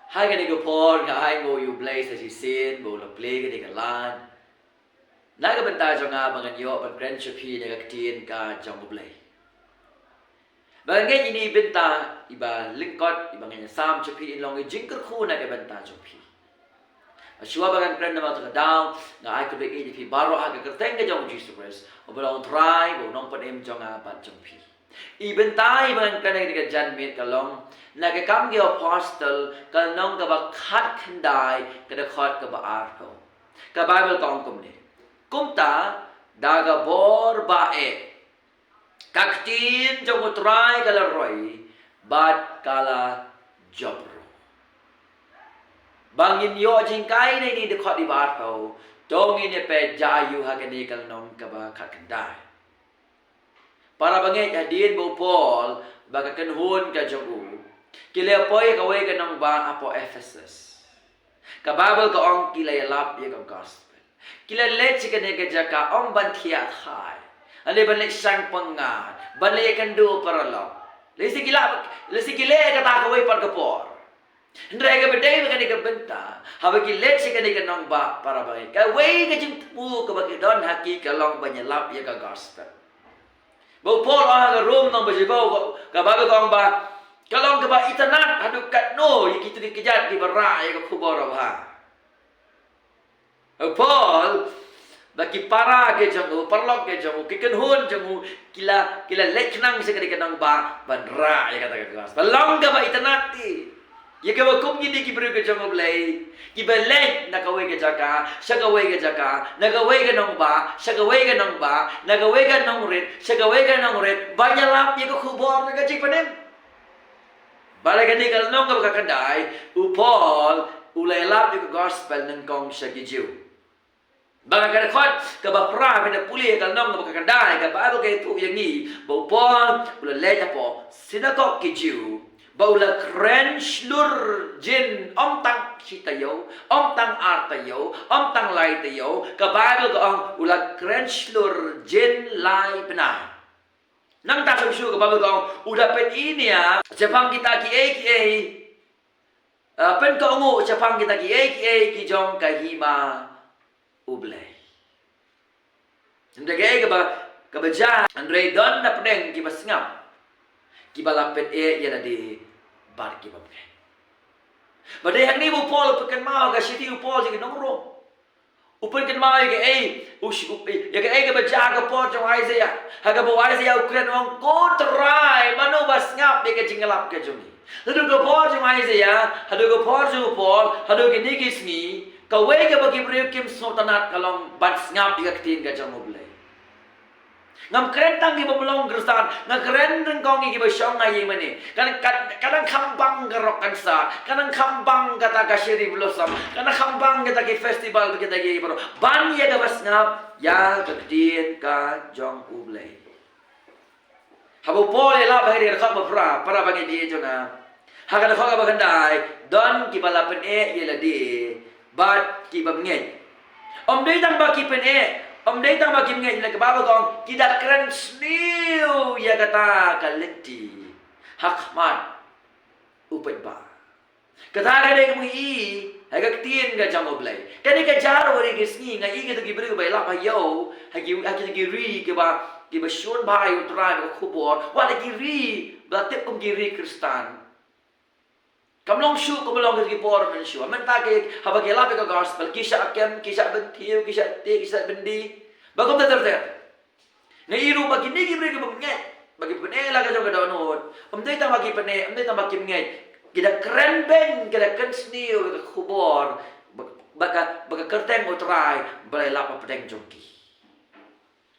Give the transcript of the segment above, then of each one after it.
hai cái này cái phone cái hai ngồi you play sa si sin bo la play cái này cái lan na cái bên ta cho nga bằng cái yo bằng grand chapi này cái tiền ka trong play và ngay ini bên ta iba lingkot iba ngay sam chapi in long jing cái khu này cái bên ta chapi Shua bagan kren na matu kadang na ai kulit ini pi baru aga kerteng ke jong Jesus Christ obalong try bo nong panem jong apat jong pi Iben tai bagan kren ke jan mit kalong na ke kam ge apostle kal nong ka ba khat khandai ke da khot ka ba ar ko ka Bible kong kum ni kum ta daga bor ba e kaktin jong try kala roi bat kala job Bangin yo jingkai ni ni dekat di barco, dong ini pe jayu hagani kal nom kaba kakandai. Para banget jadin bo Paul baga kenhun ka jogu. Kile poi ka we kanong ba apo Ephesus. Ka Bible ka ong kile lap ye ka gospel. Kile let chikane ka jaka ong ban thia thai. Ale ban le sang pangat, ban le kan do paralo. Le sikile ka ta ka we par ka por. Ndrai ka bedai ka ni ka benta hawa ki let si ka ni ka nong ba para ba ka wei ka jing pu ka ba ki don haki ka long ba nyalap ya ka gospel bo Paul ka room nong ba jibo ka ba ka ba ka long ka ba itanat hadu kat no yi ki tu ki jat ki bara ya ka khubor ba Paul ba ki para ke jamu parlok ke jamu ki kenhun jamu kila let nang si ka ni ka nong ba ban ra ya ka ta ka gospel long ka ba itanat ti Ye ka wakum gini ki beri ke jong oblay, ki belek na kaway ke jaka, siya kaway ke jaka, nagaway ka nong ba, siya kaway ka nong ba, nagaway ka nong rin, siya kaway ka nong rin, banyalap ye ka kubor na kajik panim. Balay ka ni kalnong ka bakakanday, upol, ulaylap ye ka gospel ng kong siya gijiw. Baka kadakot, kabapra, pinapuli kalnong ka bakakanday, kabado kay ito yung ni, upol, ulalay na po, sinagok gijiw, Baula krench lur jin om tang sitayo, om tang artayo, om tang lai tayo, kabagal ko ang ula krench lur jin lai penai. Nang ta sam shu kabagal ko ang uda pen ini ya, Jepang kita ki pen ko ngu Jepang kita ki ki jong kahima ublay. Ndagay kabaja Andre don na peneng ki basngap. Ki balapet ya di bar ki babne. Badai hak ni bu Paul pekan mau ka siti u Paul ji nongro. Upen kan mau ya ka baja ka Paul jong Isaiah. Ha ka bo Isaiah ukren ong ko try mano bas ngap de ka jingalap ka jong. Hadu ka Paul jong Isaiah, hadu ka Paul jong Paul, hadu ka ni kisni, ka we ka bagi priyo kim sotanat kalong bas ngap di ka tin ka jong moble. Ngam keren tang ki bamlong gersan, ngam keren tang kong ki basyong ngayi mani. Kadang kambang kerok kansa, kadang kambang kata kasyiri blossom, kadang kambang kata ki festival kita ki bro. Ban ya ka bas ngap ya kedin ka jong ublay. Habo pole la bahiri khak bapra para bagi dia jona. Hakada khak bagandai don ki balapen ye ladi bat ki bamngen. Om dei tang ba ki pen Om dei tang bagi mengai nak baba kong kita keren sniu ya kata kaleti hakmat upet ba kata ka dei mu I hagak tien ka jamo blai kani ka jaro ri gisni ngai I ka gi bri bai la pa yo hagi gi ri ke ba shun bai utrai ka khubor wala gi ri ba tep kum gi ri kristan Kamlong shu kamlong ki por men shu. Men ta ke haba ke la ka gospel kisah akem kisah bentiu kisah te kisah bendi. Bagom ta ter. Ngai iru bagi ni ki bre ke mengai. Bagi penela ka jong ka donot. Dei ta bagi pene, dei ta bagi mengai. Kita keren ben, kita kan sniu ka khubor. Baga kerteng utrai balai la pa pedeng jongki.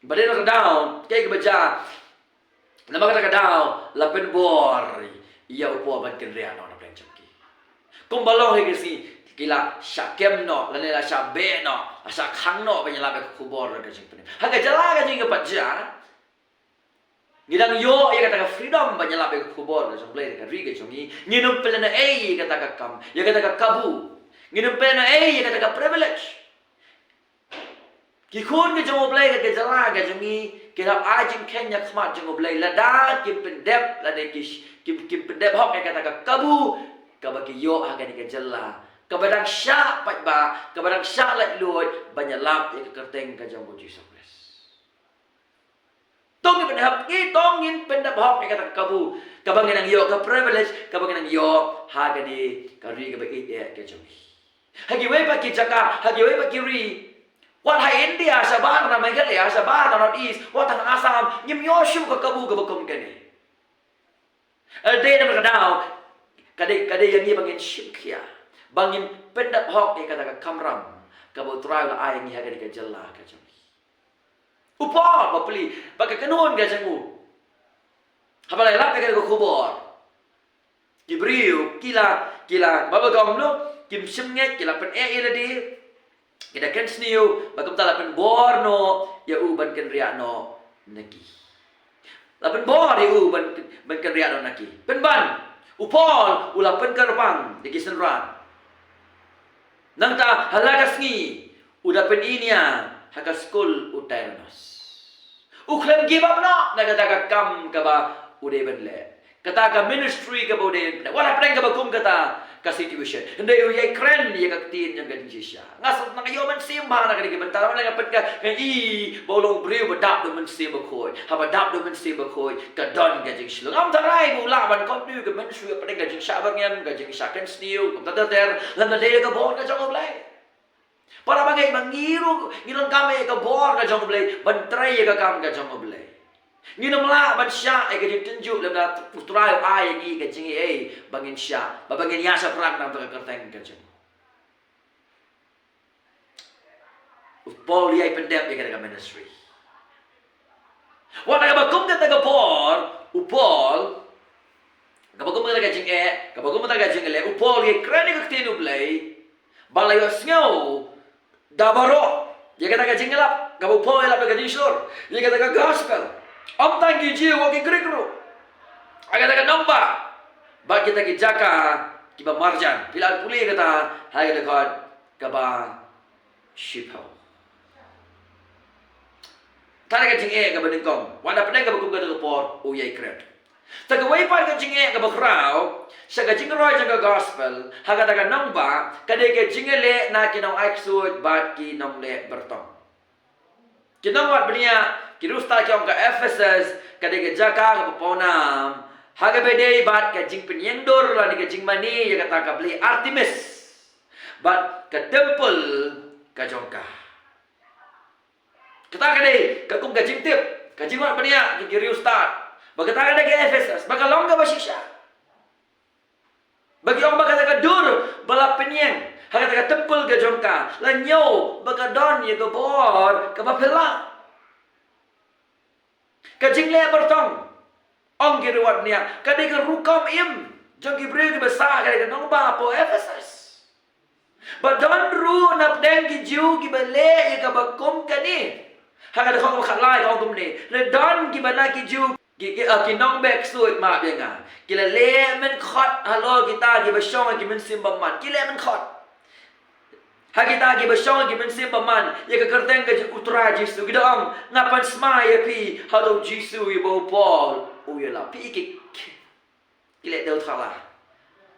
Badai na down, ke baja. Nama ka down, la pen bor. Ia upo ban ken ria no na pedeng jongki. Kung balong he si kila syakem no lane la syabe no asa khang no banyala be khubor ka jing pen haga jala ka jing pa ja ngidang yo ya kata freedom banyala be khubor ka jong play ka ri ka jong ni nginum pelana kata ka kam ya kata ka kabu nginum pelana ya kata ka privilege ki khun ka jong play ka jala ka jong ni kila ajing kenya khmat jong play la da kim pen dep la de kim pen dep hok ya kata ka kabu kabagi yo agan ka jalla kabadang sya pat ba kabadang sya lait luoy banyalap ya kerteng ka jong Jesus Christ tongin penhap ki tongin pendap hok ka kabu kabangin ang yo ka privilege kabangin ang yo hagani kari ka bait ya ka jong hagiway pa ki jaka hagiway pa ki ri wat hai India sa bar na Meghalaya sa bar na North East wat ang Assam nyim yoshu ka kabu ka bakom kani ade na kadao kade yang ni bangin shimkia bangin pendap hok ni kata kamram kabo try la ay ni hagani ka jalla ka jam upa bapli baka kanon ga jangu habalai lap ka ko khobor kibriu kila baba gom lo kim shimnge kila pen ila di kita kan sniu bakum tala pen borno ya uban ken riano naki lapen bor ya ban ken riano naki pen ban upol ulapan karpang di kisenran nang ta halagas ngi udah pen inia haka skul utainos uklem give up no naga daga kam kaba udah benle kata ka ministry kaba udah wala preng kaba kum kata ka situation ndai uyai kren ya ka tin yang gading sisya ngas nang yo man simba na kadi bentar man ka ka i bolong briu badap do man simba khoi ha badap do man simba khoi ka don gading shlo am tarai bu la ban kon du ka ministry pa ga jing sha bangyan ga jing sha kan sniu kum ta ter lam na de ka bon ka jong oblai para bagai mangiru ngilon kame ka bor ka jong oblai ban trai ka kam ka jong oblai nginom la ban sya ay gajing tunjuk lam na putrai ay gi gajing ay bangin sya babangin yasa prak nam ta kerteng gajing Paul yai pendep ya ka ministry wa ta ba kum ta ka bor upol ka ba kum ta gajing ka ba kum ta gajing le upol ye krani ka tinu blai balayo sngo dabaro ya ka gajing lap ka upol la ka gajing sur ya ka gospel om tangi jiu ki grikru aga daga nomba ba kita ki jaka ki ba marjan pilal puli kata hai dekat ka ba shipo tare ka jinge ka ba dingkong wala pedang ka ba kum ka por o yai kret ta ka wai pa ka jinge ka ba krau sa ka jinge roi janga gospel haga daga nomba ka de ka jinge le na ki nong aksud ba ki nong le bertong kinong wat benia kirusta kyong ka Ephesus kadege jaka ka poponam haga bede bat ka jing penyendor la ka jing mani ya kata ka beli Artemis bat ka temple ka jongka kata ka dei ka kum ka jing tip ka jing wat benia ki kirusta ba kata ka dege Ephesus ba kalong ka basisya bagi orang ba ka dur bala penyeng haga ka temple ka jongka la nyo ba ka don ya ka bor ka ba pela kajing le bertong ong ki ruat nia kadi ka rukam im jong ki bre ki besar kadi ka nong ba po Ephesus ba don ru nap deng ki jiu ki bele ya ka bakum kani ha ka khong khat lai ka kum ni le don ki bana ki jiu ki nong bek suit ma bia nga ki le men khot halo kita ki basong ki men sim man ki le men khot Hagita gi basong gi men sim man ya ka kerteng ka utra Jesu gi dong ngapan sma ya pi hado Jesu ya bo Paul o ya la pi ki le do thala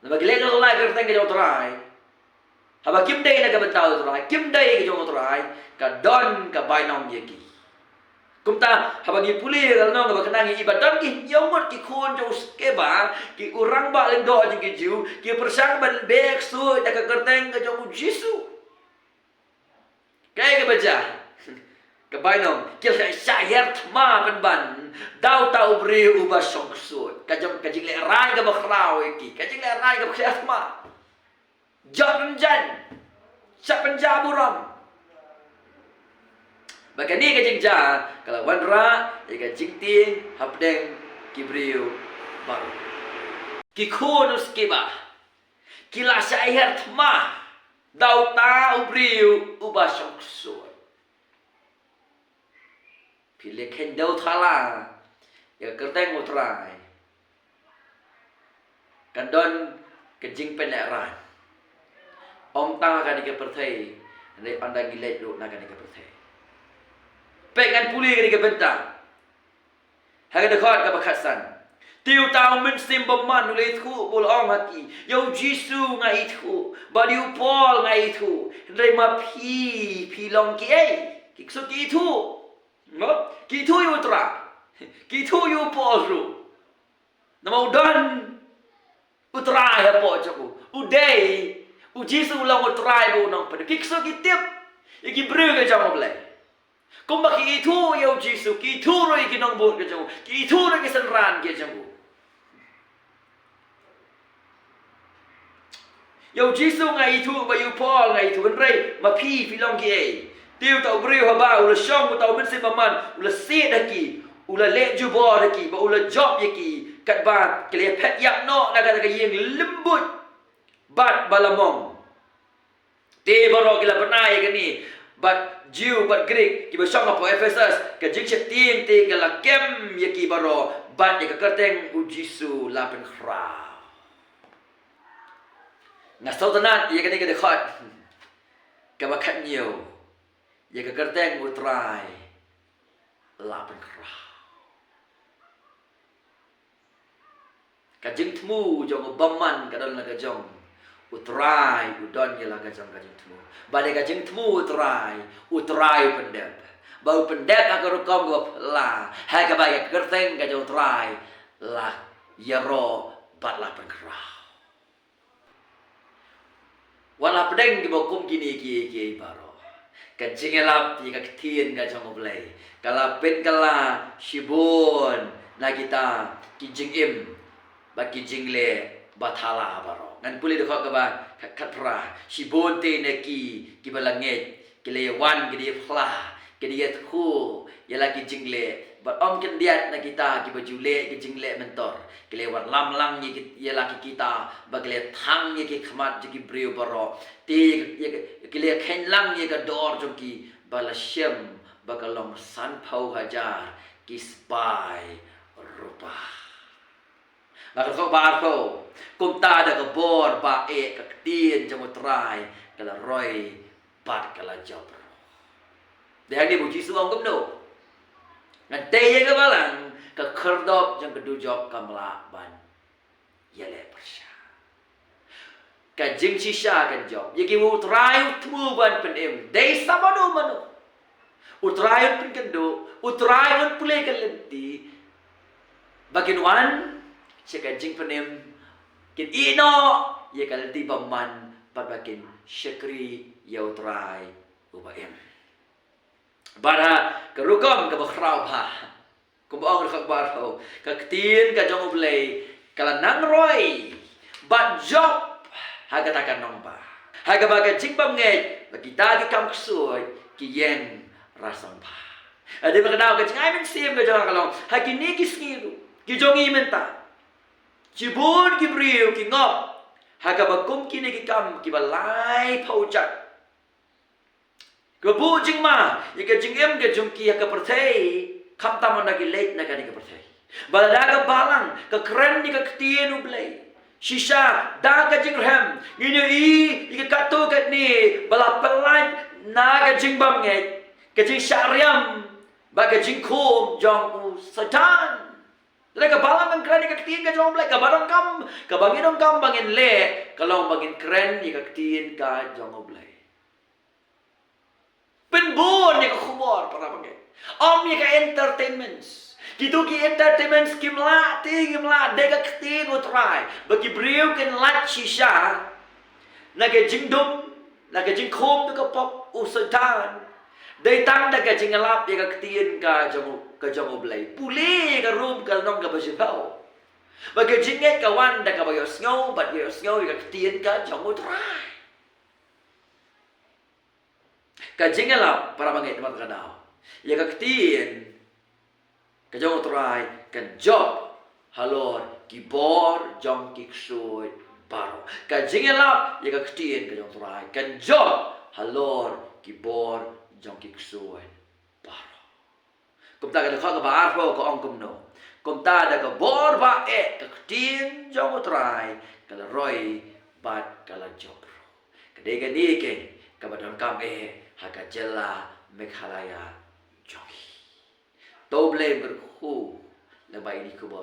na ba gi le do la kerteng ka utrai haba kim dei na ka bentau utrai kim dei ka utrai ka don ka bainong ye ki kumta haba gi puli ka no ba kanang ibadan ki yomot ki khon jo ke ba ki urang ba leng do ji jiu ki persang ban bek su da ka kerteng ka jo Jesu kaya ka baca kabainong kila syayar ma ban daw tau bre uba songsut kajam kajing le rai ka bakraw iki kajing le rai ka bakhyat ma jan sa penjaburam bakani kajing ja kalau wanra ya kajing ting hapdeng kibriu baru kikunus kiba kila syayar ma daw ta ubriu uba songsut pile ken daw thala ya kerteng utrai kandon kejing peneran om ta kan ke perthai ne anda gilet lu na kan ke perthai pekan puli ke bentang haga dekat ka bakhasan Tiu tao men sim baman ule thu bol ong haki. Yo Jisu ngai thu. Badiu Paul ngai thu. Ndai ma pi long ki ai. Ki so ki thu. No? Ki thu yu tra. Ki thu yu Paul ru. Nama udan utra ya po jaku. Udai u Jisu long utrai bu nong pada. Ki so ki tip. Iki bru ke jang oblai. Kung baki itu yo Jisu ki thu ro iki nong bot ke jang. Ki thu ro ki senran ke jang. Yo Jisu ngai thu ba yu Paul ngai thu benrei ma pi long ki ai. Tiu tau bru ha ba ula shong tau men se paman ula se daki. Ula le jubor daki ba ula job yaki kat ba kele pet yak no na kata yeng lembut. Bat balamong. Te baro kila penai ke ni. Bat Jew bat Greek ki ba shong apa Ephesus ka jing cheting te kala kem yaki baro bat ya kerteng u Jisu la pen khra. Nga sautanat ya kani ka dekhot. Ka ba khat nhiều. Ya ka kerteng u trai la pen khra. Ka jing tmu jong baman ka dal na ka jong utrai udon ya la ka jong ka jing tmu. Bade ka jing tmu utrai pendep. Bau pendep agar kom go la. Ha ka ba ya kerteng ka jong utrai la yaro bat la pen khra. Wala pedeng ki bokum kini ki baro. Ka jingelap ti ka ktien ka jong oblai. Kala pen kala shibon na kita ki jingim ba ki jingle bathala baro. Ngan puli dekho ka ba kat pra shibon te ne ki balanget ki le wan ki di phla ki di thu yala ki jingle ba om ken diat na kita ki bajule ki jingle mentor ki le wan lam lang ye yala ki kita ba ki le thang ye ki khmat ki breu baro te ki le khen lang ye ka dor jo ki bala shem ba ka long san phau hajar ki spy rupa. Maka kau barco, kum ta da ka bor ba ka tien jang utrai kala roy bat kala job. Dah ni buji suang kum no. Ngan te ye ka balang ka kherdop jang ka du job kamla ban. Yele persya. Ka jing shisha kan job. Ye ki utrai utmu ban penem. Dei sabado mano. Utrai pen kendo, utrai un pule ka lenti. Bakin wan Cika jing penem kin ino ye kal di paman pabakin syakri yau trai ubaim. Bara kerukom ke bakhrau ba. Kumbang khak bar ho. Ka ktien ka jong ublay kala nang roy. Bat job haga takan nong ba. Haga baga jing pam ngai bagita gi kam ksuy ki yen rasang ba. Ade bagdaw ka jing ai men sim ka jong kalong. Hakini ki skiru ki jong imenta. Jibun ki briu ki ngop haga bakum kini ki kam ki balai paujat ke bu jing ma ye ke jing em ke jung ki ka perthei kham tam na ki late na ka ni ka perthei balada ka balang ka kren ni ka ktien ublei shisha da ka jing ram ngini i ka katu ka ni bala pelai na ka jing bam nge ka jing syariam ba ka jing khum jong u satan. Leka balang ang kren ikaktiin ka jong ka barang kam ka bangin ang kam bangin le kalau bangin kren ikaktiin ka jong oblay. Penbon ni ka khumor para bangin. Om ni ka entertainments. Gitu ki entertainments kimla deka ktiin utray. Bagi briu ken lat shisha naga jingdum naga jingkhom ka pop usatan. Dai tang da ka jingalap ya ka ktien ka jong oblay. Puli ka room ka nong ka basipao. Baga jinget ka wan da ka bayo snow but yo snow ya ka ktien ka jong utray. Ka jingalap para bangit mat ka daw. Ya ka ktien ka jong utray ka job halor kibor jong kiksoy baro. Ka jingalap ya ka ktien ka jong utray ka job halor kibor jong kiksuan baro. Kum ta ka ka ba arpo ko ong kum no. Kum ta da ka bor ba ka tin jong utrai kala roy bat kala jobro. Kade ga ni ke ka ba don kam haka jela mekhalaya jongi. To blame ber khu la bai ni ko ba